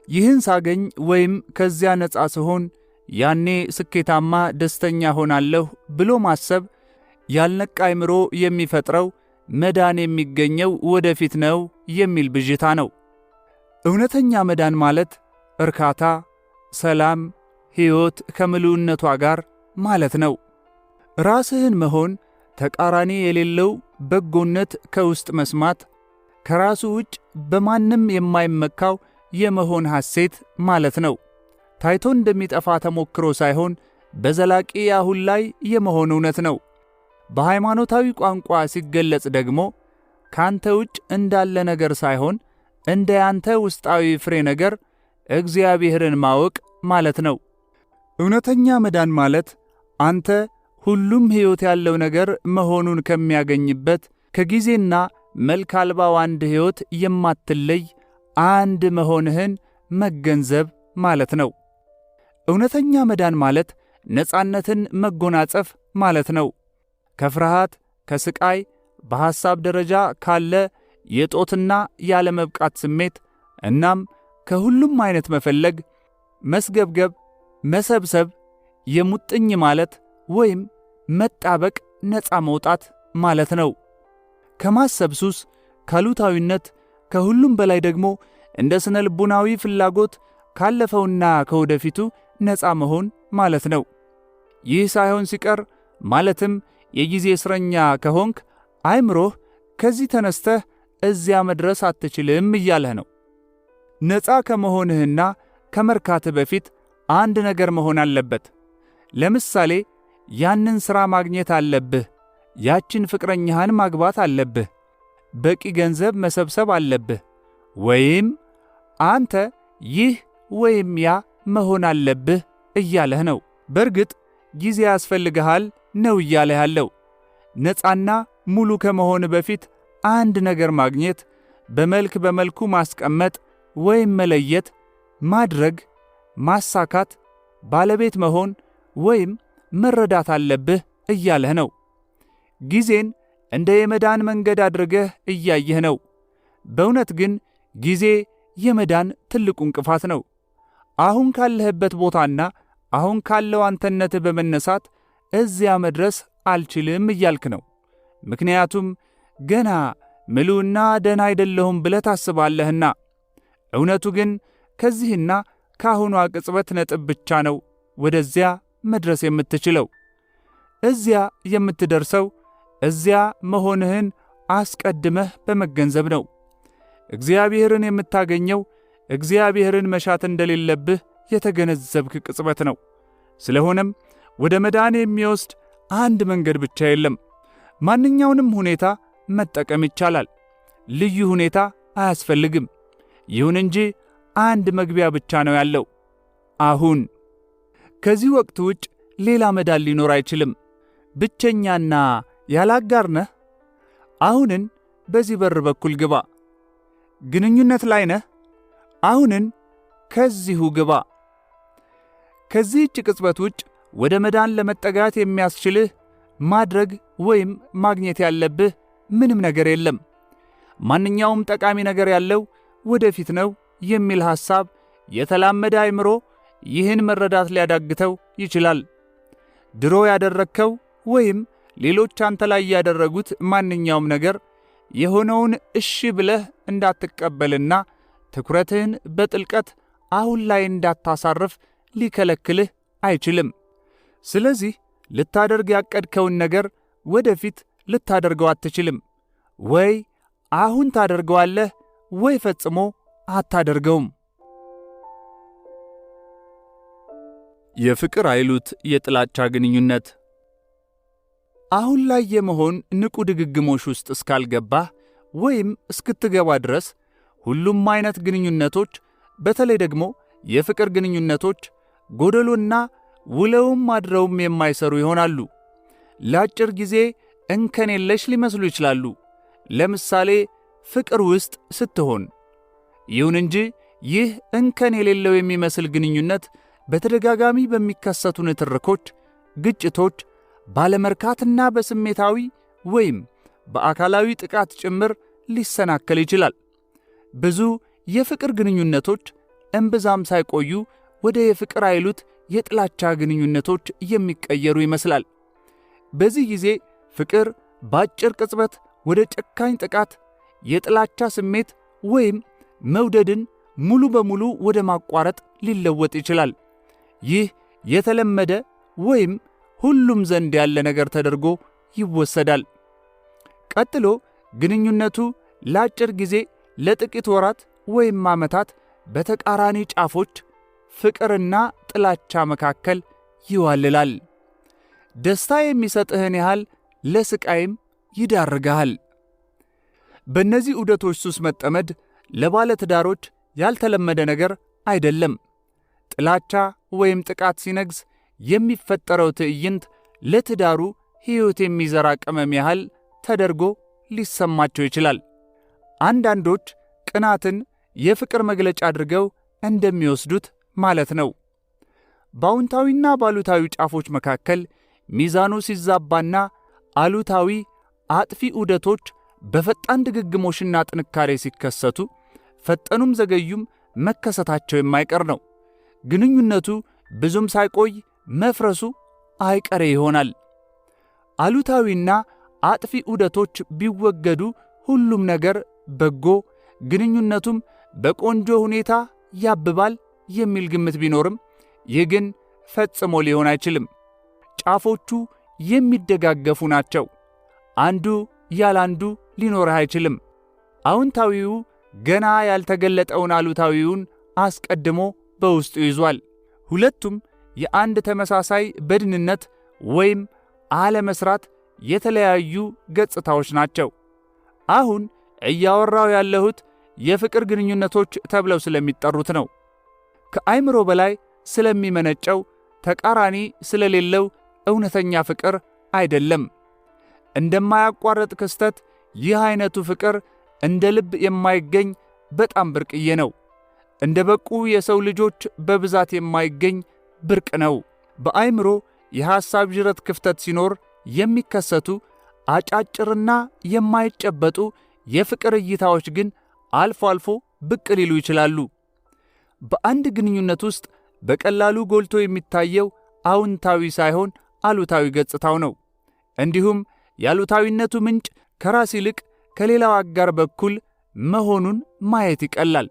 ይህን ሳገኝ ወይም ከዚያ ነፃ ስሆን ያኔ ስኬታማ ደስተኛ ሆናለሁ ብሎ ማሰብ ያልነቃ አእምሮ የሚፈጥረው መዳን የሚገኘው ወደፊት ነው የሚል ብዥታ ነው። እውነተኛ መዳን ማለት እርካታ፣ ሰላም፣ ሕይወት ከምሉዕነቷ ጋር ማለት ነው። ራስህን መሆን፣ ተቃራኒ የሌለው በጎነት ከውስጥ መስማት፣ ከራሱ ውጭ በማንም የማይመካው የመሆን ሐሴት ማለት ነው። ታይቶ እንደሚጠፋ ተሞክሮ ሳይሆን በዘላቂ አሁን ላይ የመሆን እውነት ነው። በሃይማኖታዊ ቋንቋ ሲገለጽ ደግሞ ካንተ ውጭ እንዳለ ነገር ሳይሆን እንደ ያንተ ውስጣዊ ፍሬ ነገር እግዚአብሔርን ማወቅ ማለት ነው። እውነተኛ መዳን ማለት አንተ ሁሉም ሕይወት ያለው ነገር መሆኑን ከሚያገኝበት ከጊዜና መልክ አልባው አንድ ሕይወት የማትለይ አንድ መሆንህን መገንዘብ ማለት ነው። እውነተኛ መዳን ማለት ነፃነትን መጎናጸፍ ማለት ነው። ከፍርሃት፣ ከስቃይ፣ በሐሳብ ደረጃ ካለ የጦትና ያለመብቃት ስሜት እናም ከሁሉም አይነት መፈለግ፣ መስገብገብ፣ መሰብሰብ፣ የሙጥኝ ማለት ወይም መጣበቅ ነፃ መውጣት ማለት ነው። ከማሰብ ሱስ፣ ካሉታዊነት፣ ከሁሉም በላይ ደግሞ እንደ ስነ ልቡናዊ ፍላጎት ካለፈውና ከወደፊቱ ነፃ መሆን ማለት ነው። ይህ ሳይሆን ሲቀር ማለትም የጊዜ እስረኛ ከሆንክ አእምሮህ ከዚህ ተነስተህ እዚያ መድረስ አትችልም እያለህ ነው። ነፃ ከመሆንህና ከመርካትህ በፊት አንድ ነገር መሆን አለበት። ለምሳሌ ያንን ሥራ ማግኘት አለብህ። ያችን ፍቅረኛህን ማግባት አለብህ። በቂ ገንዘብ መሰብሰብ አለብህ። ወይም አንተ ይህ ወይም ያ መሆን አለብህ እያለህ ነው። በእርግጥ ጊዜ ያስፈልግሃል ነው እያለህ ያለው። ነፃና ሙሉ ከመሆን በፊት አንድ ነገር ማግኘት፣ በመልኩ ማስቀመጥ ወይም መለየት፣ ማድረግ፣ ማሳካት፣ ባለቤት መሆን ወይም መረዳት አለብህ እያለህ ነው። ጊዜን እንደ የመዳን መንገድ አድርገህ እያየህ ነው። በእውነት ግን ጊዜ የመዳን ትልቁ እንቅፋት ነው። አሁን ካለህበት ቦታና አሁን ካለው አንተነትህ በመነሳት እዚያ መድረስ አልችልም እያልክ ነው። ምክንያቱም ገና ምሉዕና ደህና አይደለሁም ብለህ ታስባለህና። እውነቱ ግን ከዚህና ከአሁኗ ቅጽበት ነጥብ ብቻ ነው ወደዚያ መድረስ የምትችለው። እዚያ የምትደርሰው እዚያ መሆንህን አስቀድመህ በመገንዘብ ነው። እግዚአብሔርን የምታገኘው እግዚአብሔርን መሻት እንደሌለብህ የተገነዘብክ ቅጽበት ነው። ስለሆነም ወደ መዳን የሚወስድ አንድ መንገድ ብቻ የለም። ማንኛውንም ሁኔታ መጠቀም ይቻላል። ልዩ ሁኔታ አያስፈልግም። ይሁን እንጂ አንድ መግቢያ ብቻ ነው ያለው፣ አሁን። ከዚህ ወቅት ውጭ ሌላ መዳን ሊኖር አይችልም። ብቸኛና ያላጋር ነህ? አሁንን በዚህ በር በኩል ግባ። ግንኙነት ላይ ነህ? አሁንን ከዚሁ ግባ። ከዚህች ቅጽበት ውጭ ወደ መዳን ለመጠጋት የሚያስችልህ ማድረግ ወይም ማግኘት ያለብህ ምንም ነገር የለም። ማንኛውም ጠቃሚ ነገር ያለው ወደፊት ነው የሚል ሐሳብ የተላመደ አእምሮ ይህን መረዳት ሊያዳግተው ይችላል። ድሮ ያደረግከው ወይም ሌሎች አንተ ላይ ያደረጉት ማንኛውም ነገር የሆነውን እሺ ብለህ እንዳትቀበልና ትኩረትህን በጥልቀት አሁን ላይ እንዳታሳርፍ ሊከለክልህ አይችልም። ስለዚህ ልታደርግ ያቀድከውን ነገር ወደፊት ልታደርገው አትችልም። ወይ አሁን ታደርገዋለህ ወይ ፈጽሞ አታደርገውም። የፍቅር አይሉት የጥላቻ ግንኙነት። አሁን ላይ የመሆን ንቁ ድግግሞሽ ውስጥ እስካልገባህ ወይም እስክትገባ ድረስ ሁሉም አይነት ግንኙነቶች፣ በተለይ ደግሞ የፍቅር ግንኙነቶች ጎደሎና ውለውም አድረውም የማይሰሩ ይሆናሉ። ለአጭር ጊዜ እንከን የለሽ ሊመስሉ ይችላሉ፣ ለምሳሌ ፍቅር ውስጥ ስትሆን። ይሁን እንጂ ይህ እንከን የሌለው የሚመስል ግንኙነት በተደጋጋሚ በሚከሰቱ ንትርኮች፣ ግጭቶች፣ ባለመርካትና በስሜታዊ ወይም በአካላዊ ጥቃት ጭምር ሊሰናከል ይችላል። ብዙ የፍቅር ግንኙነቶች እምብዛም ሳይቆዩ ወደ የፍቅር አይሉት የጥላቻ ግንኙነቶች የሚቀየሩ ይመስላል። በዚህ ጊዜ ፍቅር በአጭር ቅጽበት ወደ ጨካኝ ጥቃት፣ የጥላቻ ስሜት ወይም መውደድን ሙሉ በሙሉ ወደ ማቋረጥ ሊለወጥ ይችላል። ይህ የተለመደ ወይም ሁሉም ዘንድ ያለ ነገር ተደርጎ ይወሰዳል። ቀጥሎ ግንኙነቱ ለአጭር ጊዜ፣ ለጥቂት ወራት ወይም ዓመታት በተቃራኒ ጫፎች ፍቅርና ጥላቻ መካከል ይዋልላል። ደስታ የሚሰጥህን ያህል ለስቃይም ይዳርግሃል። በእነዚህ ዑደቶች ሱስ መጠመድ ለባለ ትዳሮች ያልተለመደ ነገር አይደለም። ጥላቻ ወይም ጥቃት ሲነግስ የሚፈጠረው ትዕይንት ለትዳሩ ሕይወት የሚዘራ ቅመም ያህል ተደርጎ ሊሰማቸው ይችላል። አንዳንዶች ቅናትን የፍቅር መግለጫ አድርገው እንደሚወስዱት ማለት ነው። በአዎንታዊና ባሉታዊ ጫፎች መካከል ሚዛኑ ሲዛባና አሉታዊ አጥፊ ዑደቶች በፈጣን ድግግሞሽና ጥንካሬ ሲከሰቱ ፈጠኑም ዘገዩም መከሰታቸው የማይቀር ነው። ግንኙነቱ ብዙም ሳይቆይ መፍረሱ አይቀሬ ይሆናል። አሉታዊና አጥፊ ዑደቶች ቢወገዱ ሁሉም ነገር በጎ፣ ግንኙነቱም በቆንጆ ሁኔታ ያብባል የሚል ግምት ቢኖርም ይህ ግን ፈጽሞ ሊሆን አይችልም። ጫፎቹ የሚደጋገፉ ናቸው። አንዱ ያላንዱ ሊኖርህ አይችልም። አዎንታዊው ገና ያልተገለጠውን አሉታዊውን አስቀድሞ በውስጡ ይዟል። ሁለቱም የአንድ ተመሳሳይ በድንነት ወይም አለመስራት የተለያዩ ገጽታዎች ናቸው። አሁን እያወራው ያለሁት የፍቅር ግንኙነቶች ተብለው ስለሚጠሩት ነው። ከአእምሮ በላይ ስለሚመነጨው ተቃራኒ ስለሌለው እውነተኛ ፍቅር አይደለም። እንደማያቋርጥ ክስተት ይህ አይነቱ ፍቅር እንደ ልብ የማይገኝ በጣም ብርቅዬ ነው። እንደ በቁ የሰው ልጆች በብዛት የማይገኝ ብርቅ ነው። በአእምሮ የሐሳብ ጅረት ክፍተት ሲኖር የሚከሰቱ አጫጭርና የማይጨበጡ የፍቅር እይታዎች ግን አልፎ አልፎ ብቅ ሊሉ ይችላሉ። በአንድ ግንኙነት ውስጥ በቀላሉ ጎልቶ የሚታየው አዎንታዊ ሳይሆን አሉታዊ ገጽታው ነው። እንዲሁም የአሉታዊነቱ ምንጭ ከራስ ይልቅ ከሌላው አጋር በኩል መሆኑን ማየት ይቀላል።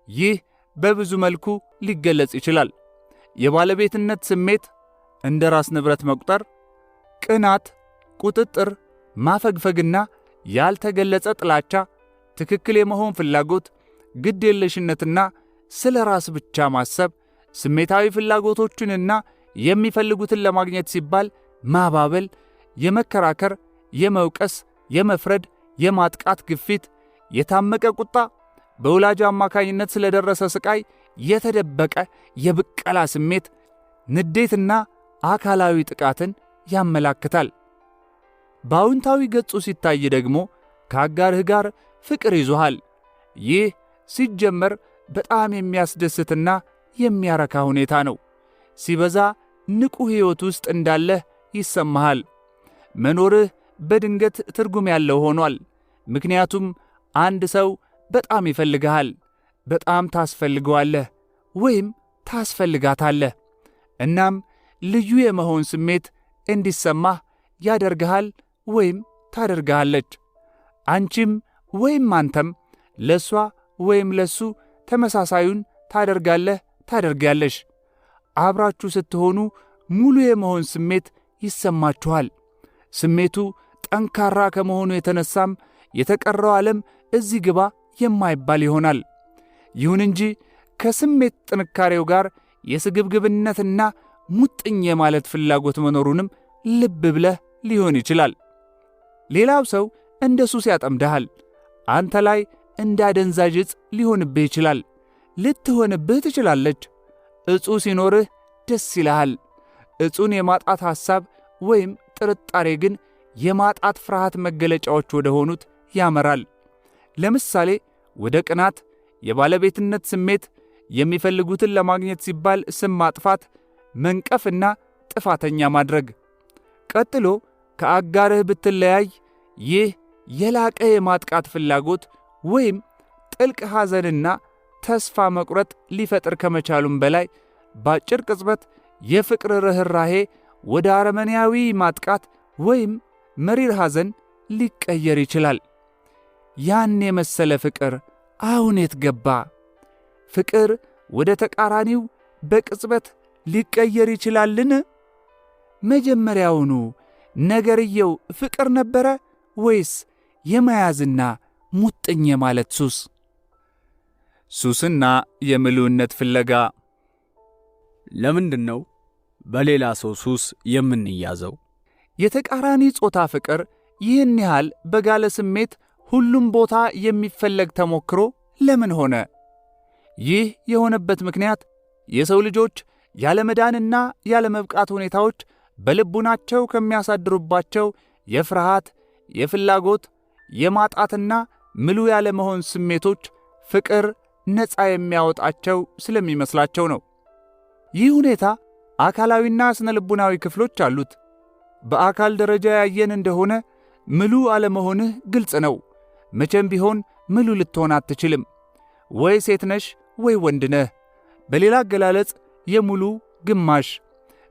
ይህ በብዙ መልኩ ሊገለጽ ይችላል። የባለቤትነት ስሜት፣ እንደ ራስ ንብረት መቁጠር፣ ቅናት፣ ቁጥጥር፣ ማፈግፈግና ያልተገለጸ ጥላቻ፣ ትክክል የመሆን ፍላጎት፣ ግድ የለሽነትና ስለ ራስ ብቻ ማሰብ፣ ስሜታዊ ፍላጎቶችንና የሚፈልጉትን ለማግኘት ሲባል ማባበል፣ የመከራከር፣ የመውቀስ፣ የመፍረድ፣ የማጥቃት ግፊት፣ የታመቀ ቁጣ፣ በወላጅ አማካኝነት ስለደረሰ ስቃይ የተደበቀ የብቀላ ስሜት፣ ንዴትና አካላዊ ጥቃትን ያመላክታል። በአዎንታዊ ገጹ ሲታይ ደግሞ ከአጋርህ ጋር ፍቅር ይዞሃል። ይህ ሲጀመር በጣም የሚያስደስትና የሚያረካ ሁኔታ ነው። ሲበዛ ንቁ ሕይወት ውስጥ እንዳለህ ይሰማሃል። መኖርህ በድንገት ትርጉም ያለው ሆኗል። ምክንያቱም አንድ ሰው በጣም ይፈልግሃል፣ በጣም ታስፈልገዋለህ ወይም ታስፈልጋታለህ። እናም ልዩ የመሆን ስሜት እንዲሰማህ ያደርግሃል ወይም ታደርግሃለች። አንቺም ወይም አንተም ለሷ ወይም ለሱ ተመሳሳዩን ታደርጋለህ፣ ታደርጊያለሽ። አብራችሁ ስትሆኑ ሙሉ የመሆን ስሜት ይሰማችኋል። ስሜቱ ጠንካራ ከመሆኑ የተነሳም የተቀረው ዓለም እዚህ ግባ የማይባል ይሆናል። ይሁን እንጂ ከስሜት ጥንካሬው ጋር የስግብግብነትና ሙጥኝ የማለት ፍላጎት መኖሩንም ልብ ብለህ ሊሆን ይችላል። ሌላው ሰው እንደ ሱስ ያጠምድሃል። አንተ ላይ እንደ አደንዛዥ ዕፅ ሊሆንብህ ይችላል። ልትሆንብህ ትችላለች። ዕፁ ሲኖርህ ደስ ይልሃል። ዕፁን የማጣት ሐሳብ ወይም ጥርጣሬ ግን የማጣት ፍርሃት መገለጫዎች ወደ ሆኑት ያመራል። ለምሳሌ ወደ ቅናት፣ የባለቤትነት ስሜት፣ የሚፈልጉትን ለማግኘት ሲባል ስም ማጥፋት፣ መንቀፍና ጥፋተኛ ማድረግ። ቀጥሎ ከአጋርህ ብትለያይ ይህ የላቀ የማጥቃት ፍላጎት ወይም ጥልቅ ሐዘንና ተስፋ መቁረጥ ሊፈጥር ከመቻሉም በላይ በአጭር ቅጽበት የፍቅር ርኅራኄ ወደ አረመኔያዊ ማጥቃት ወይም መሪር ሐዘን ሊቀየር ይችላል። ያን የመሰለ ፍቅር አሁን የት ገባ? ፍቅር ወደ ተቃራኒው በቅጽበት ሊቀየር ይችላልን? መጀመሪያውኑ ነገርየው ፍቅር ነበረ ወይስ የመያዝና ሙጥኝ ማለት ሱስ? ሱስና የምሉዕነት ፍለጋ። ለምንድን ነው በሌላ ሰው ሱስ የምንያዘው? የተቃራኒ ጾታ ፍቅር ይህን ያህል በጋለ ስሜት ሁሉም ቦታ የሚፈለግ ተሞክሮ ለምን ሆነ? ይህ የሆነበት ምክንያት የሰው ልጆች ያለመዳንና ያለመብቃት ሁኔታዎች በልቡናቸው ከሚያሳድሩባቸው የፍርሃት፣ የፍላጎት፣ የማጣትና ምሉ ያለመሆን ስሜቶች ፍቅር ነፃ የሚያወጣቸው ስለሚመስላቸው ነው። ይህ ሁኔታ አካላዊና ስነ ልቡናዊ ክፍሎች አሉት። በአካል ደረጃ ያየን እንደሆነ ምሉ አለመሆንህ ግልጽ ነው። መቼም ቢሆን ምሉ ልትሆን አትችልም። ወይ ሴት ነሽ ወይ ወንድ ነህ። በሌላ አገላለጽ የሙሉ ግማሽ።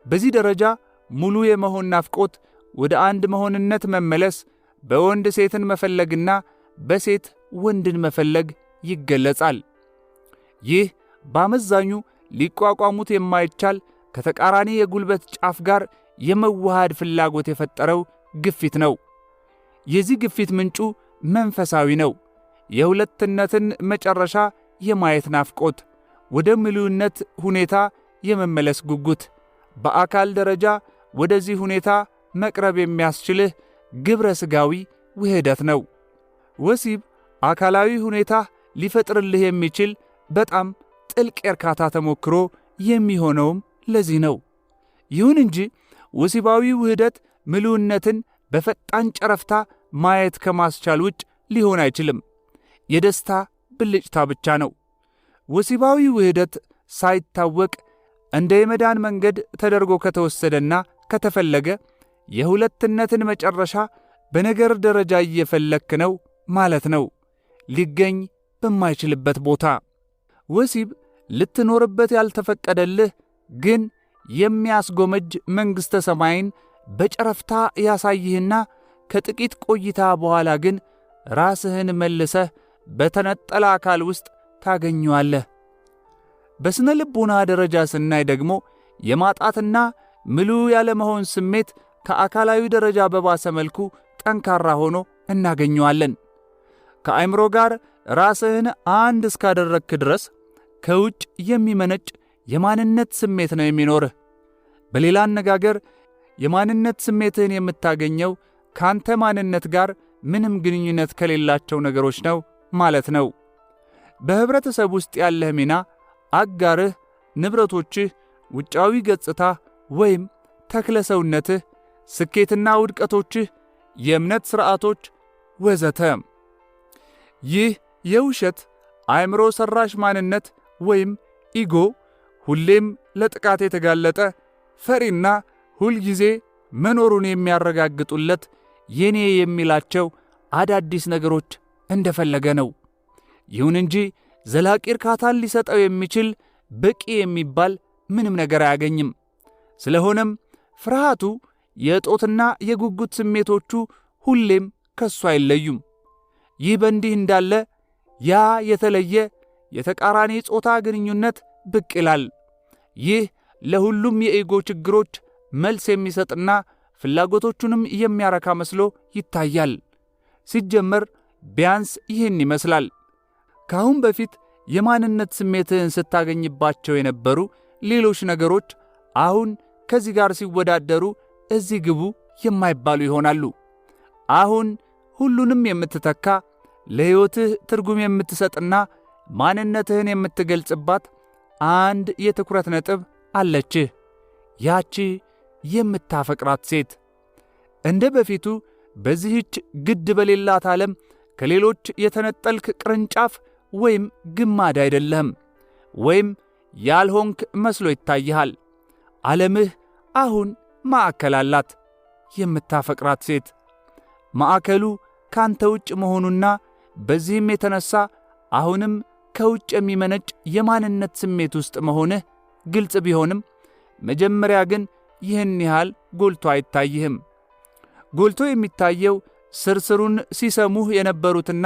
በዚህ ደረጃ ሙሉ የመሆን ናፍቆት ወደ አንድ መሆንነት መመለስ በወንድ ሴትን መፈለግና በሴት ወንድን መፈለግ ይገለጻል። ይህ በአመዛኙ ሊቋቋሙት የማይቻል ከተቃራኒ የጉልበት ጫፍ ጋር የመዋሃድ ፍላጎት የፈጠረው ግፊት ነው። የዚህ ግፊት ምንጩ መንፈሳዊ ነው። የሁለትነትን መጨረሻ የማየት ናፍቆት፣ ወደ ምሉዕነት ሁኔታ የመመለስ ጉጉት፣ በአካል ደረጃ ወደዚህ ሁኔታ መቅረብ የሚያስችልህ ግብረ ሥጋዊ ውህደት ነው። ወሲብ አካላዊ ሁኔታ ሊፈጥርልህ የሚችል በጣም ጥልቅ የእርካታ ተሞክሮ የሚሆነውም ለዚህ ነው። ይሁን እንጂ ወሲባዊ ውህደት ምሉዕነትን በፈጣን ጨረፍታ ማየት ከማስቻል ውጭ ሊሆን አይችልም። የደስታ ብልጭታ ብቻ ነው። ወሲባዊ ውህደት ሳይታወቅ እንደ የመዳን መንገድ ተደርጎ ከተወሰደና ከተፈለገ የሁለትነትን መጨረሻ በነገር ደረጃ እየፈለክ ነው ማለት ነው፣ ሊገኝ በማይችልበት ቦታ። ወሲብ ልትኖርበት ያልተፈቀደልህ ግን የሚያስጎመጅ መንግሥተ ሰማይን በጨረፍታ ያሳይህና ከጥቂት ቆይታ በኋላ ግን ራስህን መልሰህ በተነጠለ አካል ውስጥ ታገኘዋለህ። በስነ ልቦና ደረጃ ስናይ ደግሞ የማጣትና ምሉ ያለመሆን ስሜት ከአካላዊ ደረጃ በባሰ መልኩ ጠንካራ ሆኖ እናገኘዋለን። ከአእምሮ ጋር ራስህን አንድ እስካደረግክ ድረስ ከውጭ የሚመነጭ የማንነት ስሜት ነው የሚኖርህ። በሌላ አነጋገር የማንነት ስሜትህን የምታገኘው ካንተ ማንነት ጋር ምንም ግንኙነት ከሌላቸው ነገሮች ነው ማለት ነው። በህብረተሰብ ውስጥ ያለህ ሚና፣ አጋርህ፣ ንብረቶችህ፣ ውጫዊ ገጽታ ወይም ተክለ ሰውነትህ፣ ስኬትና ውድቀቶችህ፣ የእምነት ሥርዓቶች ወዘተ። ይህ የውሸት አእምሮ ሠራሽ ማንነት ወይም ኢጎ ሁሌም ለጥቃት የተጋለጠ ፈሪና ሁልጊዜ መኖሩን የሚያረጋግጡለት የኔ የሚላቸው አዳዲስ ነገሮች እንደፈለገ ነው። ይሁን እንጂ ዘላቂ እርካታን ሊሰጠው የሚችል በቂ የሚባል ምንም ነገር አያገኝም። ስለሆነም ፍርሃቱ፣ የእጦትና የጉጉት ስሜቶቹ ሁሌም ከሱ አይለዩም። ይህ በእንዲህ እንዳለ ያ የተለየ የተቃራኒ ጾታ ግንኙነት ብቅ ይላል። ይህ ለሁሉም የኢጎ ችግሮች መልስ የሚሰጥና ፍላጎቶቹንም የሚያረካ መስሎ ይታያል። ሲጀመር ቢያንስ ይህን ይመስላል። ከአሁን በፊት የማንነት ስሜትህን ስታገኝባቸው የነበሩ ሌሎች ነገሮች አሁን ከዚህ ጋር ሲወዳደሩ እዚህ ግቡ የማይባሉ ይሆናሉ። አሁን ሁሉንም የምትተካ ለሕይወትህ ትርጉም የምትሰጥና ማንነትህን የምትገልጽባት አንድ የትኩረት ነጥብ አለችህ። ያቺ የምታፈቅራት ሴት። እንደ በፊቱ በዚህች ግድ በሌላት ዓለም ከሌሎች የተነጠልክ ቅርንጫፍ ወይም ግማድ አይደለህም፣ ወይም ያልሆንክ መስሎ ይታይሃል። ዓለምህ አሁን ማዕከል አላት። የምታፈቅራት ሴት ማዕከሉ ካንተ ውጭ መሆኑና በዚህም የተነሳ አሁንም ከውጭ የሚመነጭ የማንነት ስሜት ውስጥ መሆንህ ግልጽ ቢሆንም መጀመሪያ ግን ይህን ያህል ጎልቶ አይታይህም። ጎልቶ የሚታየው ስርስሩን ሲሰሙህ የነበሩትና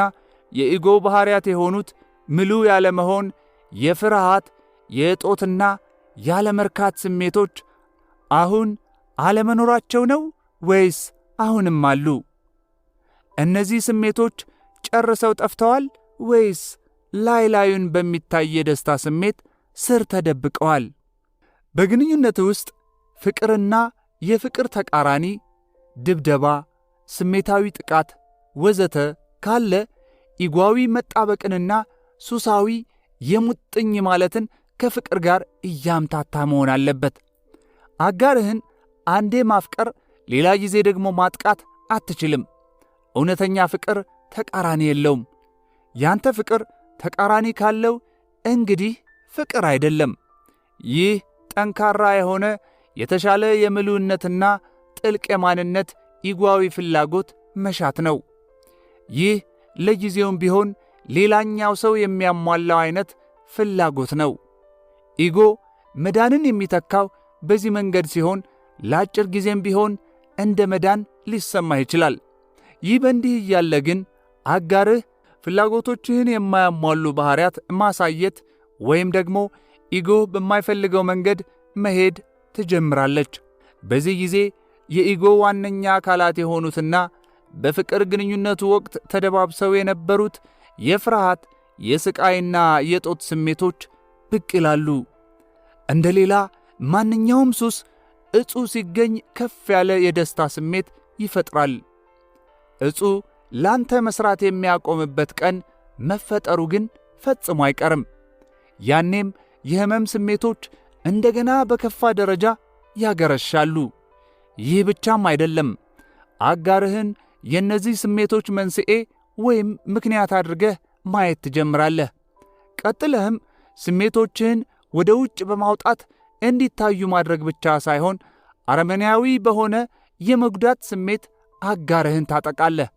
የኢጎ ባሕርያት የሆኑት ምሉዕ ያለመሆን፣ የፍርሃት፣ የእጦትና ያለመርካት ስሜቶች አሁን አለመኖራቸው ነው ወይስ አሁንም አሉ? እነዚህ ስሜቶች ጨርሰው ጠፍተዋል ወይስ ላይ ላዩን በሚታይ የደስታ ስሜት ስር ተደብቀዋል? በግንኙነት ውስጥ ፍቅርና የፍቅር ተቃራኒ ድብደባ፣ ስሜታዊ ጥቃት ወዘተ ካለ ኢጓዊ መጣበቅንና ሱሳዊ የሙጥኝ ማለትን ከፍቅር ጋር እያምታታ መሆን አለበት። አጋርህን አንዴ ማፍቀር ሌላ ጊዜ ደግሞ ማጥቃት አትችልም። እውነተኛ ፍቅር ተቃራኒ የለውም። ያንተ ፍቅር ተቃራኒ ካለው እንግዲህ ፍቅር አይደለም። ይህ ጠንካራ የሆነ የተሻለ የምሉዕነትና ጥልቅ የማንነት ኢጓዊ ፍላጎት መሻት ነው። ይህ ለጊዜውም ቢሆን ሌላኛው ሰው የሚያሟላው አይነት ፍላጎት ነው። ኢጎ መዳንን የሚተካው በዚህ መንገድ ሲሆን ለአጭር ጊዜም ቢሆን እንደ መዳን ሊሰማህ ይችላል። ይህ በእንዲህ እያለ ግን አጋርህ ፍላጎቶችህን የማያሟሉ ባሕርያት ማሳየት ወይም ደግሞ ኢጎ በማይፈልገው መንገድ መሄድ ትጀምራለች። በዚህ ጊዜ የኢጎ ዋነኛ አካላት የሆኑትና በፍቅር ግንኙነቱ ወቅት ተደባብሰው የነበሩት የፍርሃት፣ የስቃይና የጦት ስሜቶች ብቅ ይላሉ። እንደ ሌላ ማንኛውም ሱስ እጹ ሲገኝ ከፍ ያለ የደስታ ስሜት ይፈጥራል። እጹ ላንተ መስራት የሚያቆምበት ቀን መፈጠሩ ግን ፈጽሞ አይቀርም። ያኔም የህመም ስሜቶች እንደገና በከፋ ደረጃ ያገረሻሉ። ይህ ብቻም አይደለም። አጋርህን የእነዚህ ስሜቶች መንስኤ ወይም ምክንያት አድርገህ ማየት ትጀምራለህ። ቀጥለህም ስሜቶችህን ወደ ውጭ በማውጣት እንዲታዩ ማድረግ ብቻ ሳይሆን አረመኔያዊ በሆነ የመጉዳት ስሜት አጋርህን ታጠቃለህ።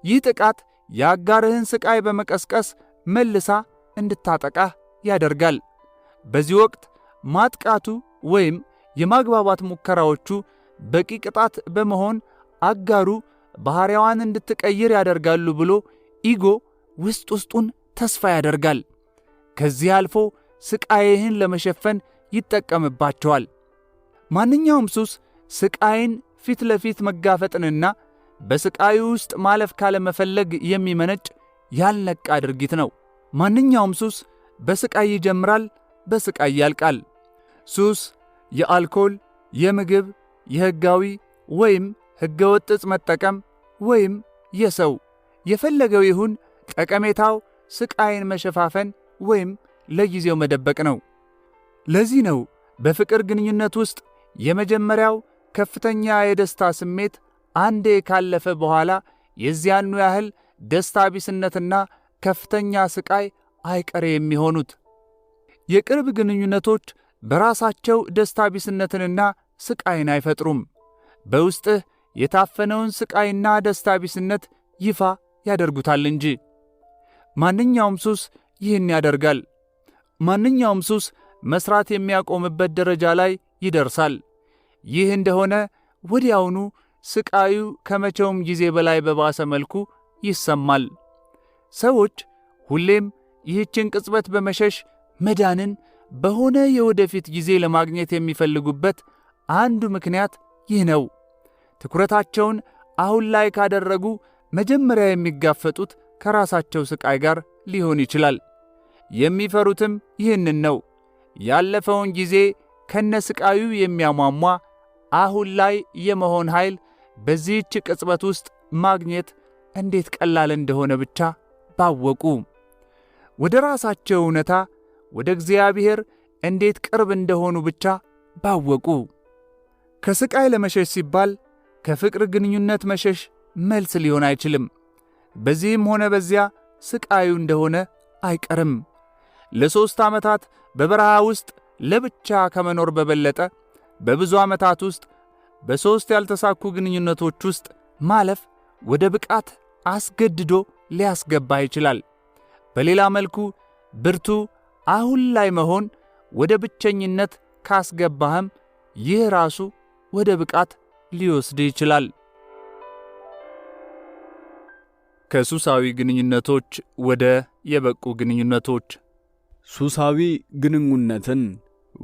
ይህ ጥቃት የአጋርህን ስቃይ በመቀስቀስ መልሳ እንድታጠቃህ ያደርጋል። በዚህ ወቅት ማጥቃቱ ወይም የማግባባት ሙከራዎቹ በቂ ቅጣት በመሆን አጋሩ ባሕርያዋን እንድትቀይር ያደርጋሉ ብሎ ኢጎ ውስጥ ውስጡን ተስፋ ያደርጋል። ከዚህ አልፎ ስቃይህን ለመሸፈን ይጠቀምባቸዋል። ማንኛውም ሱስ ስቃይን ፊት ለፊት መጋፈጥንና በስቃዩ ውስጥ ማለፍ ካለመፈለግ የሚመነጭ ያልነቃ ድርጊት ነው። ማንኛውም ሱስ በስቃይ ይጀምራል፣ በስቃይ ያልቃል። ሱስ የአልኮል፣ የምግብ፣ የሕጋዊ ወይም ሕገወጥ ዕፅ መጠቀም ወይም የሰው የፈለገው ይሁን ጠቀሜታው ስቃይን መሸፋፈን ወይም ለጊዜው መደበቅ ነው። ለዚህ ነው በፍቅር ግንኙነት ውስጥ የመጀመሪያው ከፍተኛ የደስታ ስሜት አንዴ ካለፈ በኋላ የዚያኑ ያህል ደስታ ቢስነትና ከፍተኛ ስቃይ አይቀሬ የሚሆኑት። የቅርብ ግንኙነቶች በራሳቸው ደስታ ቢስነትንና ስቃይን አይፈጥሩም። በውስጥህ የታፈነውን ስቃይና ደስታ ቢስነት ይፋ ያደርጉታል እንጂ። ማንኛውም ሱስ ይህን ያደርጋል። ማንኛውም ሱስ መስራት የሚያቆምበት ደረጃ ላይ ይደርሳል። ይህ እንደሆነ ወዲያውኑ ስቃዩ ከመቼውም ጊዜ በላይ በባሰ መልኩ ይሰማል። ሰዎች ሁሌም ይህችን ቅጽበት በመሸሽ መዳንን በሆነ የወደፊት ጊዜ ለማግኘት የሚፈልጉበት አንዱ ምክንያት ይህ ነው። ትኩረታቸውን አሁን ላይ ካደረጉ መጀመሪያ የሚጋፈጡት ከራሳቸው ስቃይ ጋር ሊሆን ይችላል። የሚፈሩትም ይህንን ነው። ያለፈውን ጊዜ ከነስቃዩ የሚያሟሟ አሁን ላይ የመሆን ኃይል በዚህች ቅጽበት ውስጥ ማግኘት እንዴት ቀላል እንደሆነ ብቻ ባወቁ። ወደ ራሳቸው እውነታ ወደ እግዚአብሔር እንዴት ቅርብ እንደሆኑ ብቻ ባወቁ። ከስቃይ ለመሸሽ ሲባል ከፍቅር ግንኙነት መሸሽ መልስ ሊሆን አይችልም። በዚህም ሆነ በዚያ ስቃዩ እንደሆነ አይቀርም። ለ3 ዓመታት በበረሃ ውስጥ ለብቻ ከመኖር በበለጠ በብዙ ዓመታት ውስጥ በ3 ያልተሳኩ ግንኙነቶች ውስጥ ማለፍ ወደ ብቃት አስገድዶ ሊያስገባ ይችላል። በሌላ መልኩ ብርቱ አሁን ላይ መሆን ወደ ብቸኝነት ካስገባህም ይህ ራሱ ወደ ብቃት ሊወስድ ይችላል። ከሱሳዊ ግንኙነቶች ወደ የበቁ ግንኙነቶች። ሱሳዊ ግንኙነትን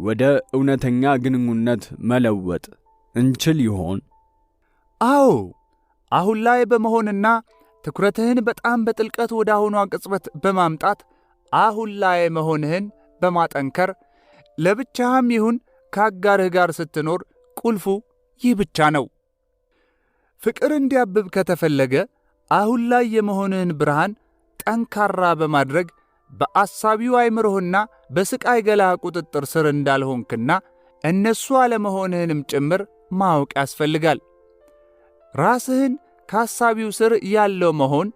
ወደ እውነተኛ ግንኙነት መለወጥ እንችል ይሆን? አዎ፣ አሁን ላይ በመሆንና ትኩረትህን በጣም በጥልቀት ወደ አሁኗ ቅጽበት በማምጣት አሁን ላይ መሆንህን በማጠንከር ለብቻህም ይሁን ከአጋርህ ጋር ስትኖር ቁልፉ ይህ ብቻ ነው። ፍቅር እንዲያብብ ከተፈለገ አሁን ላይ የመሆንህን ብርሃን ጠንካራ በማድረግ በአሳቢው አእምሮህና በስቃይ ገላህ ቁጥጥር ስር እንዳልሆንክና እነሱ አለመሆንህንም ጭምር ማወቅ ያስፈልጋል። ራስህን ከአሳቢው ስር ያለው መሆን፣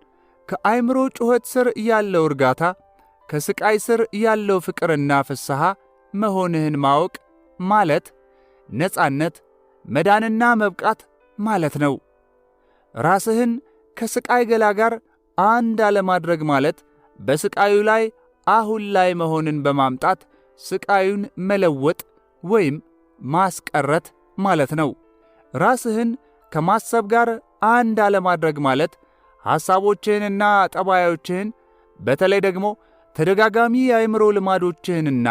ከአእምሮ ጩኸት ስር ያለው እርጋታ፣ ከስቃይ ስር ያለው ፍቅርና ፍስሐ መሆንህን ማወቅ ማለት ነጻነት፣ መዳንና መብቃት ማለት ነው። ራስህን ከስቃይ ገላ ጋር አንድ አለማድረግ ማለት በስቃዩ ላይ አሁን ላይ መሆንን በማምጣት ስቃዩን መለወጥ ወይም ማስቀረት ማለት ነው። ራስህን ከማሰብ ጋር አንድ አለማድረግ ማለት ሐሳቦችህንና ጠባዮችህን በተለይ ደግሞ ተደጋጋሚ የአእምሮ ልማዶችህንና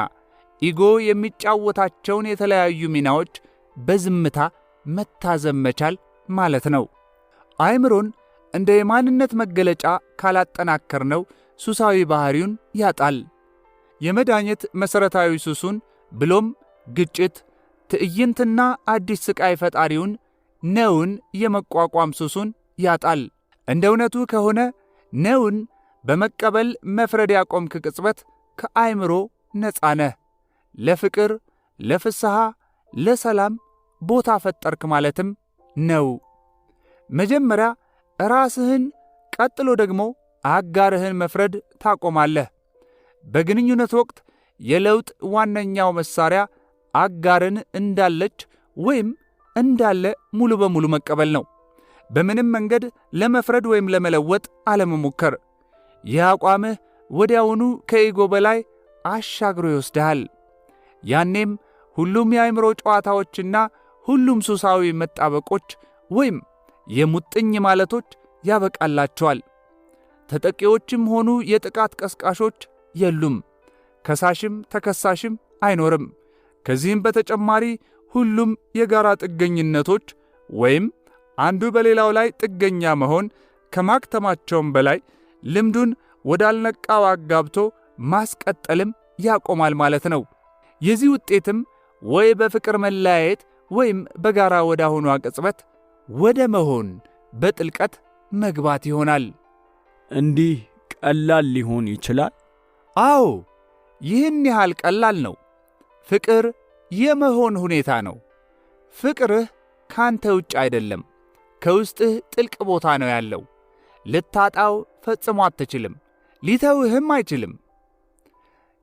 ኢጎ የሚጫወታቸውን የተለያዩ ሚናዎች በዝምታ መታዘብ መቻል ማለት ነው። አእምሮን እንደ የማንነት መገለጫ ካላጠናከርነው ሱሳዊ ባህሪውን ያጣል። የመዳኘት መሠረታዊ ሱሱን ብሎም ግጭት፣ ትዕይንትና አዲስ ስቃይ ፈጣሪውን ነውን የመቋቋም ሱሱን ያጣል። እንደ እውነቱ ከሆነ ነውን በመቀበል መፍረድ ያቆምክ ቅጽበት ከአእምሮ ነፃ ነህ። ለፍቅር፣ ለፍስሐ፣ ለሰላም ቦታ ፈጠርክ ማለትም ነው። መጀመሪያ ራስህን ቀጥሎ ደግሞ አጋርህን መፍረድ ታቆማለህ። በግንኙነት ወቅት የለውጥ ዋነኛው መሳሪያ አጋርን እንዳለች ወይም እንዳለ ሙሉ በሙሉ መቀበል ነው። በምንም መንገድ ለመፍረድ ወይም ለመለወጥ አለመሞከር። ይህ አቋምህ ወዲያውኑ ከኢጎ በላይ አሻግሮ ይወስድሃል። ያኔም ሁሉም የአእምሮ ጨዋታዎችና ሁሉም ሱሳዊ መጣበቆች ወይም የሙጥኝ ማለቶች ያበቃላቸዋል። ተጠቂዎችም ሆኑ የጥቃት ቀስቃሾች የሉም። ከሳሽም ተከሳሽም አይኖርም። ከዚህም በተጨማሪ ሁሉም የጋራ ጥገኝነቶች ወይም አንዱ በሌላው ላይ ጥገኛ መሆን ከማክተማቸውም በላይ ልምዱን ወዳልነቃው አጋብቶ ማስቀጠልም ያቆማል ማለት ነው። የዚህ ውጤትም ወይ በፍቅር መለያየት ወይም በጋራ ወደ አሁኗ ቅጽበት ወደ መሆን በጥልቀት መግባት ይሆናል። እንዲህ ቀላል ሊሆን ይችላል? አዎ፣ ይህን ያህል ቀላል ነው። ፍቅር የመሆን ሁኔታ ነው። ፍቅርህ ካንተ ውጭ አይደለም፣ ከውስጥህ ጥልቅ ቦታ ነው ያለው። ልታጣው ፈጽሞ አትችልም፣ ሊተውህም አይችልም።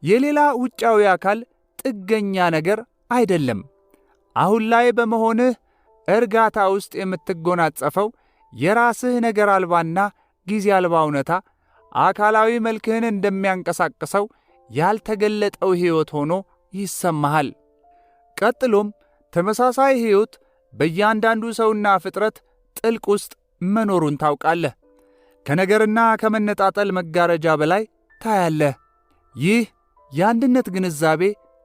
የሌላ ውጫዊ አካል ጥገኛ ነገር አይደለም። አሁን ላይ በመሆንህ እርጋታ ውስጥ የምትጎናጸፈው የራስህ ነገር አልባና ጊዜ አልባ እውነታ አካላዊ መልክህን እንደሚያንቀሳቅሰው ያልተገለጠው ሕይወት ሆኖ ይሰማሃል። ቀጥሎም ተመሳሳይ ሕይወት በእያንዳንዱ ሰውና ፍጥረት ጥልቅ ውስጥ መኖሩን ታውቃለህ። ከነገርና ከመነጣጠል መጋረጃ በላይ ታያለህ። ይህ የአንድነት ግንዛቤ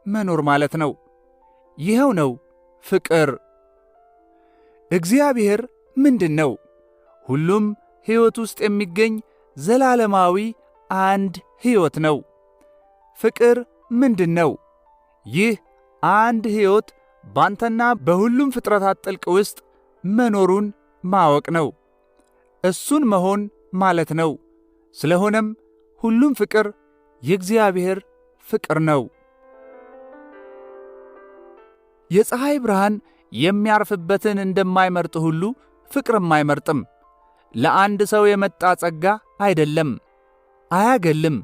መኖር ማለት ነው። ይኸው ነው ፍቅር። እግዚአብሔር ምንድን ነው? ሁሉም ሕይወት ውስጥ የሚገኝ ዘላለማዊ አንድ ሕይወት ነው። ፍቅር ምንድን ነው? ይህ አንድ ሕይወት ባንተና በሁሉም ፍጥረታት ጥልቅ ውስጥ መኖሩን ማወቅ ነው። እሱን መሆን ማለት ነው። ስለሆነም ሁሉም ፍቅር የእግዚአብሔር ፍቅር ነው። የፀሐይ ብርሃን የሚያርፍበትን እንደማይመርጥ ሁሉ ፍቅርም አይመርጥም። ለአንድ ሰው የመጣ ጸጋ አይደለም፣ አያገልም።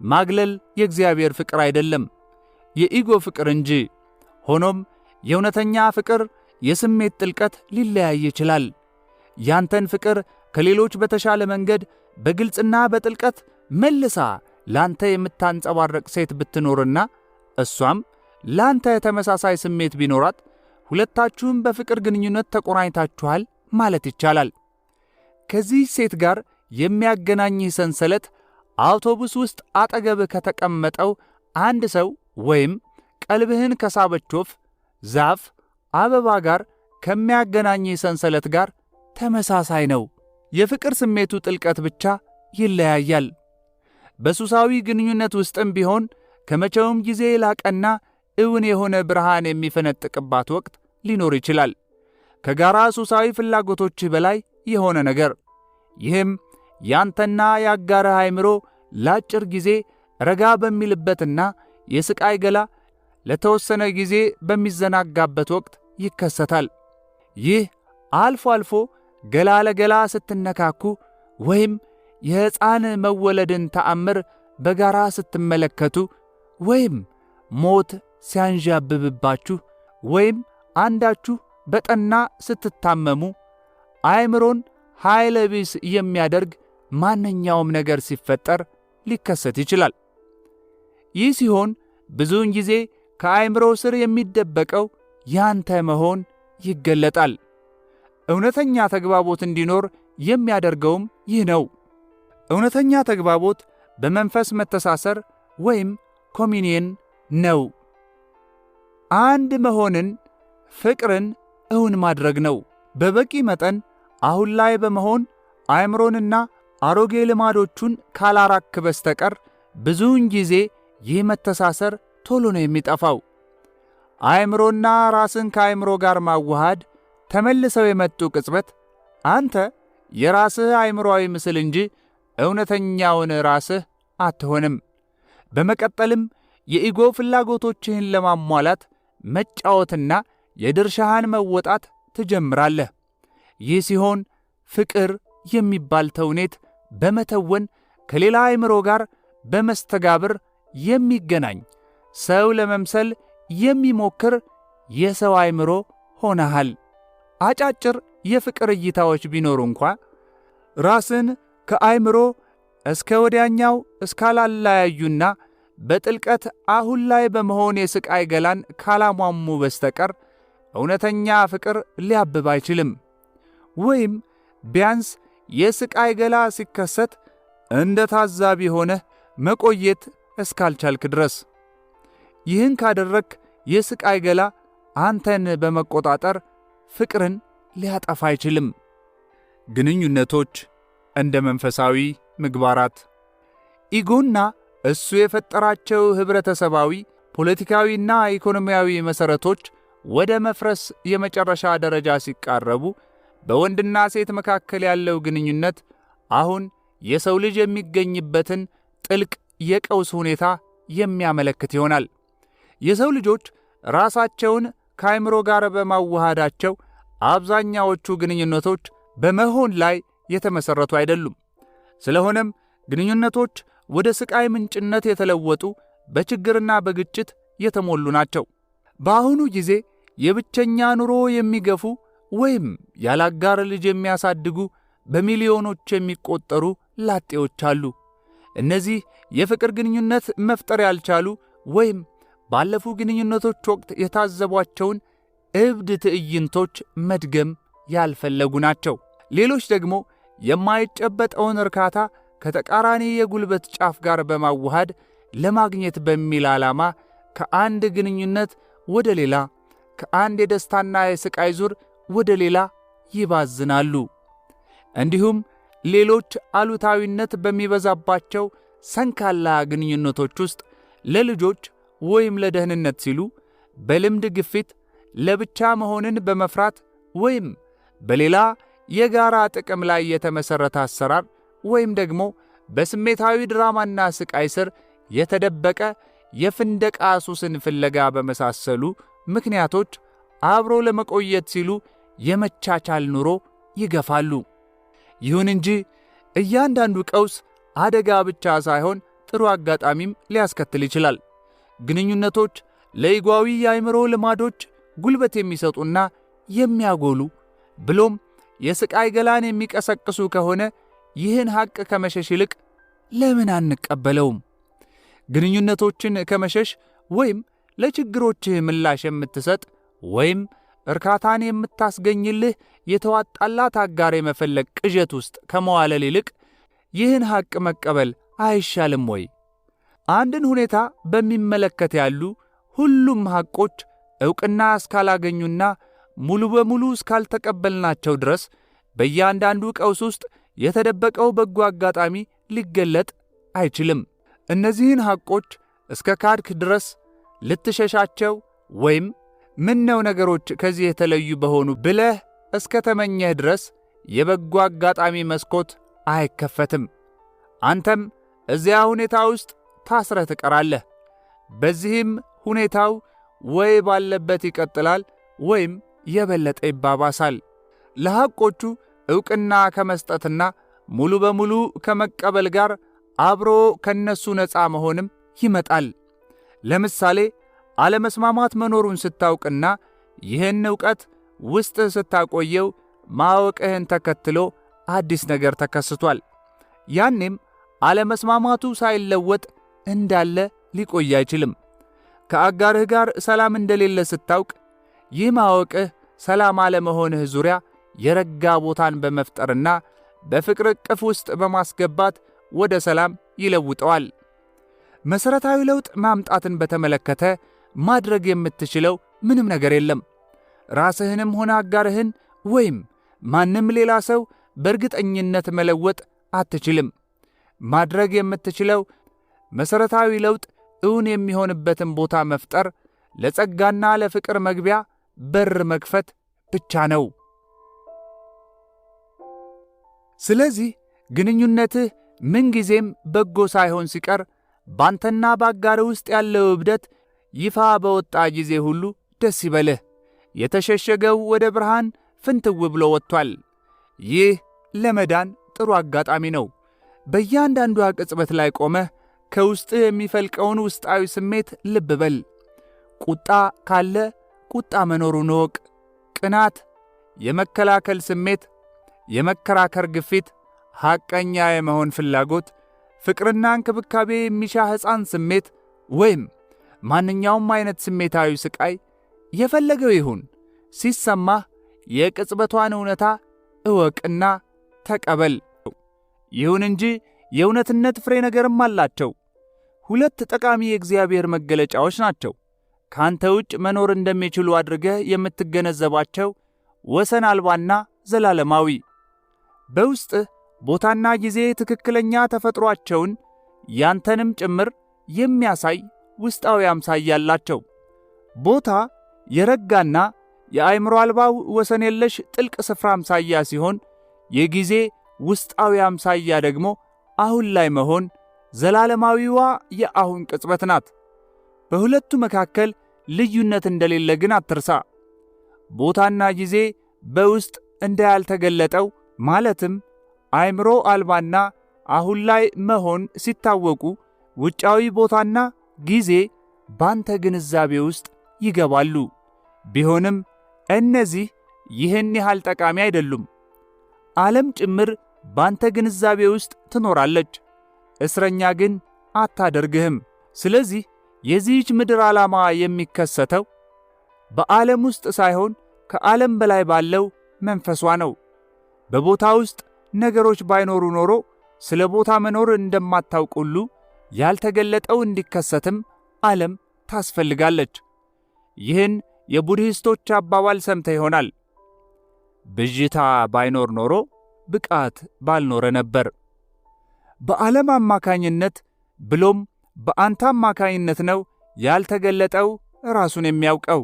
ማግለል የእግዚአብሔር ፍቅር አይደለም፣ የኢጎ ፍቅር እንጂ። ሆኖም የእውነተኛ ፍቅር የስሜት ጥልቀት ሊለያይ ይችላል። ያንተን ፍቅር ከሌሎች በተሻለ መንገድ በግልጽና በጥልቀት መልሳ ላንተ የምታንጸባርቅ ሴት ብትኖርና እሷም ላንተ ተመሳሳይ ስሜት ቢኖራት ሁለታችሁም በፍቅር ግንኙነት ተቆራኝታችኋል ማለት ይቻላል። ከዚህ ሴት ጋር የሚያገናኝህ ሰንሰለት አውቶቡስ ውስጥ አጠገብህ ከተቀመጠው አንድ ሰው ወይም ቀልብህን ከሳበች ወፍ፣ ዛፍ፣ አበባ ጋር ከሚያገናኝህ ሰንሰለት ጋር ተመሳሳይ ነው። የፍቅር ስሜቱ ጥልቀት ብቻ ይለያያል። በሱሳዊ ግንኙነት ውስጥም ቢሆን ከመቼውም ጊዜ ላቀና እውን የሆነ ብርሃን የሚፈነጥቅባት ወቅት ሊኖር ይችላል። ከጋራ ሱሳዊ ፍላጎቶችህ በላይ የሆነ ነገር። ይህም ያንተና ያጋረህ አእምሮ ለአጭር ጊዜ ረጋ በሚልበትና የስቃይ ገላ ለተወሰነ ጊዜ በሚዘናጋበት ወቅት ይከሰታል። ይህ አልፎ አልፎ ገላ ለገላ ስትነካኩ ወይም የሕፃን መወለድን ተአምር በጋራ ስትመለከቱ ወይም ሞት ሲያንዣብብባችሁ ወይም አንዳችሁ በጠና ስትታመሙ አእምሮን ኃይለ ቢስ የሚያደርግ ማንኛውም ነገር ሲፈጠር ሊከሰት ይችላል። ይህ ሲሆን ብዙውን ጊዜ ከአእምሮ ስር የሚደበቀው ያንተ መሆን ይገለጣል። እውነተኛ ተግባቦት እንዲኖር የሚያደርገውም ይህ ነው። እውነተኛ ተግባቦት በመንፈስ መተሳሰር ወይም ኮሚኒየን ነው። አንድ መሆንን፣ ፍቅርን እውን ማድረግ ነው። በበቂ መጠን አሁን ላይ በመሆን አእምሮንና አሮጌ ልማዶቹን ካላራክ በስተቀር ብዙውን ጊዜ ይህ መተሳሰር ቶሎ ነው የሚጠፋው። አእምሮና ራስን ከአእምሮ ጋር ማዋሃድ ተመልሰው የመጡ ቅጽበት አንተ የራስህ አእምሮአዊ ምስል እንጂ እውነተኛውን ራስህ አትሆንም። በመቀጠልም የኢጎ ፍላጎቶችህን ለማሟላት መጫወትና የድርሻህን መወጣት ትጀምራለህ። ይህ ሲሆን ፍቅር የሚባል ተውኔት በመተወን ከሌላ አእምሮ ጋር በመስተጋብር የሚገናኝ ሰው ለመምሰል የሚሞክር የሰው አእምሮ ሆነሃል። አጫጭር የፍቅር እይታዎች ቢኖሩ እንኳ ራስን ከአእምሮ እስከ ወዲያኛው እስካላላያዩና በጥልቀት አሁን ላይ በመሆን የስቃይ ገላን ካላሟሙ በስተቀር እውነተኛ ፍቅር ሊያብብ አይችልም። ወይም ቢያንስ የስቃይ ገላ ሲከሰት እንደ ታዛቢ ሆነህ መቆየት እስካልቻልክ ድረስ። ይህን ካደረክ የስቃይ ገላ አንተን በመቆጣጠር ፍቅርን ሊያጠፋ አይችልም። ግንኙነቶች እንደ መንፈሳዊ ምግባራት ኢጎና እሱ የፈጠራቸው ኅብረተሰባዊ፣ ፖለቲካዊና ኢኮኖሚያዊ መሠረቶች ወደ መፍረስ የመጨረሻ ደረጃ ሲቃረቡ በወንድና ሴት መካከል ያለው ግንኙነት አሁን የሰው ልጅ የሚገኝበትን ጥልቅ የቀውስ ሁኔታ የሚያመለክት ይሆናል። የሰው ልጆች ራሳቸውን ከአእምሮ ጋር በማዋሃዳቸው አብዛኛዎቹ ግንኙነቶች በመሆን ላይ የተመሠረቱ አይደሉም። ስለሆነም ግንኙነቶች ወደ ስቃይ ምንጭነት የተለወጡ፣ በችግርና በግጭት የተሞሉ ናቸው። በአሁኑ ጊዜ የብቸኛ ኑሮ የሚገፉ ወይም ያላጋር ልጅ የሚያሳድጉ በሚሊዮኖች የሚቆጠሩ ላጤዎች አሉ። እነዚህ የፍቅር ግንኙነት መፍጠር ያልቻሉ ወይም ባለፉ ግንኙነቶች ወቅት የታዘቧቸውን እብድ ትዕይንቶች መድገም ያልፈለጉ ናቸው። ሌሎች ደግሞ የማይጨበጠውን እርካታ ከተቃራኒ የጉልበት ጫፍ ጋር በማዋሃድ ለማግኘት በሚል ዓላማ ከአንድ ግንኙነት ወደ ሌላ፣ ከአንድ የደስታና የስቃይ ዙር ወደ ሌላ ይባዝናሉ። እንዲሁም ሌሎች አሉታዊነት በሚበዛባቸው ሰንካላ ግንኙነቶች ውስጥ ለልጆች ወይም ለደህንነት ሲሉ በልምድ ግፊት፣ ለብቻ መሆንን በመፍራት ወይም በሌላ የጋራ ጥቅም ላይ የተመሠረተ አሰራር ወይም ደግሞ በስሜታዊ ድራማና ስቃይ ስር የተደበቀ የፍንደቃ ሱስን ፍለጋ በመሳሰሉ ምክንያቶች አብሮ ለመቆየት ሲሉ የመቻቻል ኑሮ ይገፋሉ። ይሁን እንጂ እያንዳንዱ ቀውስ አደጋ ብቻ ሳይሆን ጥሩ አጋጣሚም ሊያስከትል ይችላል። ግንኙነቶች ለኢጓዊ የአእምሮ ልማዶች ጉልበት የሚሰጡና የሚያጎሉ ብሎም የስቃይ ገላን የሚቀሰቅሱ ከሆነ ይህን ሐቅ ከመሸሽ ይልቅ ለምን አንቀበለውም? ግንኙነቶችን ከመሸሽ ወይም ለችግሮችህ ምላሽ የምትሰጥ ወይም እርካታን የምታስገኝልህ የተዋጣላት አጋር የመፈለግ ቅዠት ውስጥ ከመዋለል ይልቅ ይህን ሐቅ መቀበል አይሻልም ወይ? አንድን ሁኔታ በሚመለከት ያሉ ሁሉም ሐቆች ዕውቅና እስካላገኙና ሙሉ በሙሉ እስካልተቀበልናቸው ድረስ በእያንዳንዱ ቀውስ ውስጥ የተደበቀው በጎ አጋጣሚ ሊገለጥ አይችልም። እነዚህን ሐቆች እስከ ካድክ ድረስ ልትሸሻቸው ወይም ምነው ነገሮች ከዚህ የተለዩ በሆኑ ብለህ እስከ ተመኘህ ድረስ የበጎ አጋጣሚ መስኮት አይከፈትም። አንተም እዚያ ሁኔታ ውስጥ ታስረህ ትቀራለህ። በዚህም ሁኔታው ወይ ባለበት ይቀጥላል ወይም የበለጠ ይባባሳል። ለሐቆቹ ዕውቅና ከመስጠትና ሙሉ በሙሉ ከመቀበል ጋር አብሮ ከነሱ ነፃ መሆንም ይመጣል። ለምሳሌ አለመስማማት መኖሩን ስታውቅና ይህን ዕውቀት ውስጥ ስታቆየው ማወቅህን ተከትሎ አዲስ ነገር ተከስቷል። ያኔም አለመስማማቱ ሳይለወጥ እንዳለ ሊቆይ አይችልም። ከአጋርህ ጋር ሰላም እንደሌለ ስታውቅ ይህ ማወቅህ ሰላም አለመሆንህ ዙሪያ የረጋ ቦታን በመፍጠርና በፍቅር ዕቅፍ ውስጥ በማስገባት ወደ ሰላም ይለውጠዋል። መሠረታዊ ለውጥ ማምጣትን በተመለከተ ማድረግ የምትችለው ምንም ነገር የለም። ራስህንም ሆነ አጋርህን ወይም ማንም ሌላ ሰው በእርግጠኝነት መለወጥ አትችልም። ማድረግ የምትችለው መሠረታዊ ለውጥ እውን የሚሆንበትን ቦታ መፍጠር፣ ለጸጋና ለፍቅር መግቢያ በር መክፈት ብቻ ነው። ስለዚህ ግንኙነትህ ምንጊዜም በጎ ሳይሆን ሲቀር ባንተና በአጋርህ ውስጥ ያለው እብደት ይፋ በወጣ ጊዜ ሁሉ ደስ ይበልህ። የተሸሸገው ወደ ብርሃን ፍንትው ብሎ ወጥቷል። ይህ ለመዳን ጥሩ አጋጣሚ ነው። በእያንዳንዷ ቅጽበት ላይ ቆመህ ከውስጥህ የሚፈልቀውን ውስጣዊ ስሜት ልብ በል። ቁጣ ካለ ቁጣ መኖሩን እወቅ። ቅናት፣ የመከላከል ስሜት፣ የመከራከር ግፊት፣ ሐቀኛ የመሆን ፍላጎት፣ ፍቅርና እንክብካቤ የሚሻ ሕፃን ስሜት ወይም ማንኛውም አይነት ስሜታዊ ስቃይ የፈለገው ይሁን ሲሰማህ የቅጽበቷን እውነታ እወቅና ተቀበል። ይሁን እንጂ የእውነትነት ፍሬ ነገርም አላቸው። ሁለት ጠቃሚ የእግዚአብሔር መገለጫዎች ናቸው። ካንተ ውጭ መኖር እንደሚችሉ አድርገህ የምትገነዘባቸው ወሰን አልባና ዘላለማዊ፣ በውስጥህ ቦታና ጊዜ ትክክለኛ ተፈጥሯቸውን ያንተንም ጭምር የሚያሳይ ውስጣዊ አምሳያ አላቸው። ቦታ የረጋና የአእምሮ አልባው ወሰን የለሽ ጥልቅ ስፍራ አምሳያ ሲሆን የጊዜ ውስጣዊ አምሳያ ደግሞ አሁን ላይ መሆን ዘላለማዊዋ የአሁን ቅጽበት ናት። በሁለቱ መካከል ልዩነት እንደሌለ ግን አትርሳ። ቦታና ጊዜ በውስጥ እንዳያልተገለጠው ማለትም አእምሮ አልባና አሁን ላይ መሆን ሲታወቁ ውጫዊ ቦታና ጊዜ ባንተ ግንዛቤ ውስጥ ይገባሉ። ቢሆንም እነዚህ ይህን ያህል ጠቃሚ አይደሉም። ዓለም ጭምር ባንተ ግንዛቤ ውስጥ ትኖራለች፣ እስረኛ ግን አታደርግህም። ስለዚህ የዚህች ምድር ዓላማ የሚከሰተው በዓለም ውስጥ ሳይሆን ከዓለም በላይ ባለው መንፈሷ ነው። በቦታ ውስጥ ነገሮች ባይኖሩ ኖሮ ስለ ቦታ መኖር እንደማታውቅ ሁሉ ያልተገለጠው እንዲከሰትም ዓለም ታስፈልጋለች። ይህን የቡድሂስቶች አባባል ሰምተ ይሆናል። ብዥታ ባይኖር ኖሮ ብቃት ባልኖረ ነበር። በዓለም አማካኝነት ብሎም በአንተ አማካኝነት ነው ያልተገለጠው ራሱን የሚያውቀው።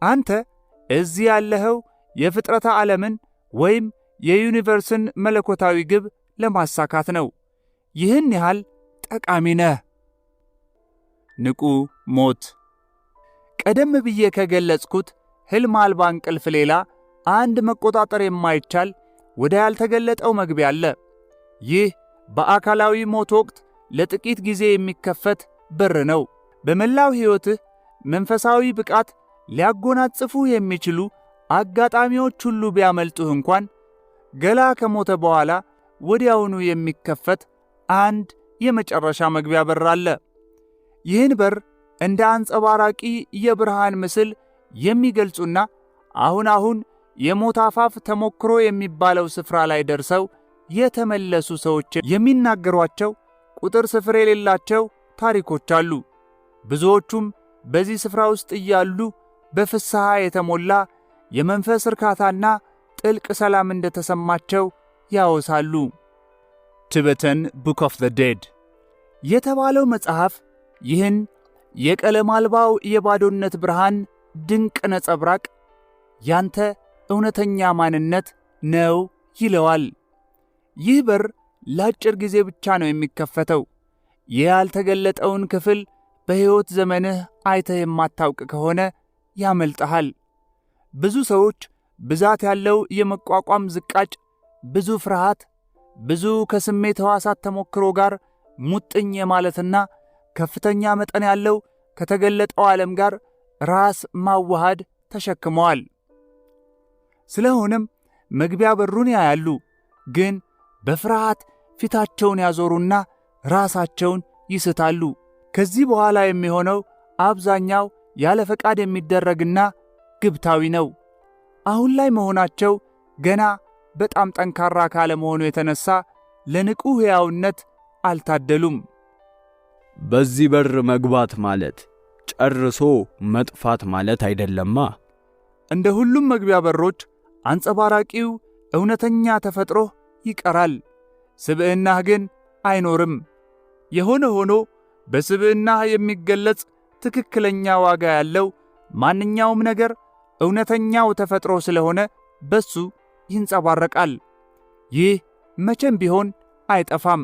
አንተ እዚህ ያለኸው የፍጥረተ ዓለምን ወይም የዩኒቨርስን መለኮታዊ ግብ ለማሳካት ነው። ይህን ያህል ጠቃሚ ነህ። ንቁ ሞት። ቀደም ብዬ ከገለጽኩት ሕልም አልባ እንቅልፍ ሌላ አንድ መቆጣጠር የማይቻል ወደ ያልተገለጠው መግቢያ አለ። ይህ በአካላዊ ሞት ወቅት ለጥቂት ጊዜ የሚከፈት በር ነው። በመላው ሕይወትህ መንፈሳዊ ብቃት ሊያጎናጽፉ የሚችሉ አጋጣሚዎች ሁሉ ቢያመልጡህ እንኳን ገላ ከሞተ በኋላ ወዲያውኑ የሚከፈት አንድ የመጨረሻ መግቢያ በር አለ። ይህን በር እንደ አንጸባራቂ የብርሃን ምስል የሚገልጹና አሁን የሞት አፋፍ ተሞክሮ የሚባለው ስፍራ ላይ ደርሰው የተመለሱ ሰዎች የሚናገሯቸው ቁጥር ስፍር የሌላቸው ታሪኮች አሉ። ብዙዎቹም በዚህ ስፍራ ውስጥ እያሉ በፍስሐ የተሞላ የመንፈስ እርካታና ጥልቅ ሰላም እንደተሰማቸው ያወሳሉ። ቲቤታን ቡክ ኦፍ ዘ ዴድ የተባለው መጽሐፍ ይህን የቀለም አልባው የባዶነት ብርሃን ድንቅ ነጸብራቅ ያንተ እውነተኛ ማንነት ነው ይለዋል። ይህ በር ለአጭር ጊዜ ብቻ ነው የሚከፈተው። ይህ ያልተገለጠውን ክፍል በሕይወት ዘመንህ አይተህ የማታውቅ ከሆነ ያመልጠሃል። ብዙ ሰዎች ብዛት ያለው የመቋቋም ዝቃጭ፣ ብዙ ፍርሃት፣ ብዙ ከስሜት ሕዋሳት ተሞክሮ ጋር ሙጥኝ የማለትና ከፍተኛ መጠን ያለው ከተገለጠው ዓለም ጋር ራስ ማዋሃድ ተሸክመዋል። ስለሆነም መግቢያ በሩን ያያሉ፣ ግን በፍርሃት ፊታቸውን ያዞሩና ራሳቸውን ይስታሉ። ከዚህ በኋላ የሚሆነው አብዛኛው ያለ ፈቃድ የሚደረግና ግብታዊ ነው። አሁን ላይ መሆናቸው ገና በጣም ጠንካራ ካለመሆኑ የተነሳ ለንቁ ሕያውነት አልታደሉም። በዚህ በር መግባት ማለት ጨርሶ መጥፋት ማለት አይደለማ። እንደ ሁሉም መግቢያ በሮች አንጸባራቂው እውነተኛ ተፈጥሮህ ይቀራል፣ ስብዕናህ ግን አይኖርም። የሆነ ሆኖ በስብዕናህ የሚገለጽ ትክክለኛ ዋጋ ያለው ማንኛውም ነገር እውነተኛው ተፈጥሮ ስለሆነ በሱ ይንጸባረቃል። ይህ መቼም ቢሆን አይጠፋም።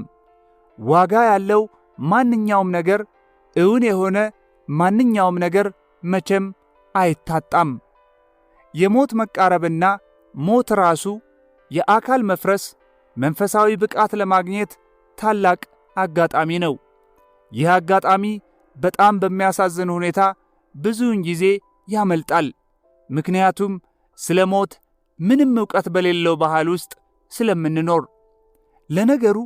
ዋጋ ያለው ማንኛውም ነገር፣ እውን የሆነ ማንኛውም ነገር መቼም አይታጣም። የሞት መቃረብና ሞት ራሱ የአካል መፍረስ መንፈሳዊ ብቃት ለማግኘት ታላቅ አጋጣሚ ነው። ይህ አጋጣሚ በጣም በሚያሳዝን ሁኔታ ብዙውን ጊዜ ያመልጣል። ምክንያቱም ስለ ሞት ምንም ዕውቀት በሌለው ባህል ውስጥ ስለምንኖር። ለነገሩ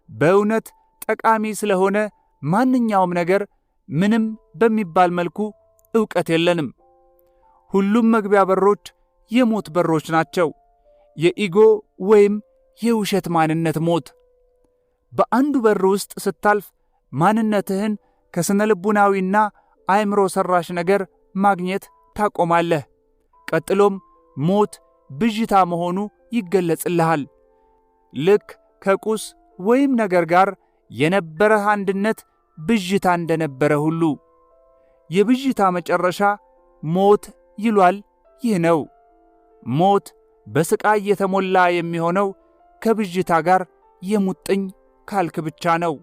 በእውነት ጠቃሚ ስለሆነ ማንኛውም ነገር ምንም በሚባል መልኩ ዕውቀት የለንም። ሁሉም መግቢያ በሮች የሞት በሮች ናቸው። የኢጎ ወይም የውሸት ማንነት ሞት። በአንዱ በር ውስጥ ስታልፍ ማንነትህን ከስነ ልቡናዊና አእምሮ ሰራሽ ነገር ማግኘት ታቆማለህ። ቀጥሎም ሞት ብዥታ መሆኑ ይገለጽልሃል። ልክ ከቁስ ወይም ነገር ጋር የነበረህ አንድነት ብዥታ እንደነበረ ሁሉ የብዥታ መጨረሻ ሞት ይሏል። ይህ ነው። ሞት በስቃይ የተሞላ የሚሆነው ከብዥታ ጋር የሙጥኝ ካልክ ብቻ ነው።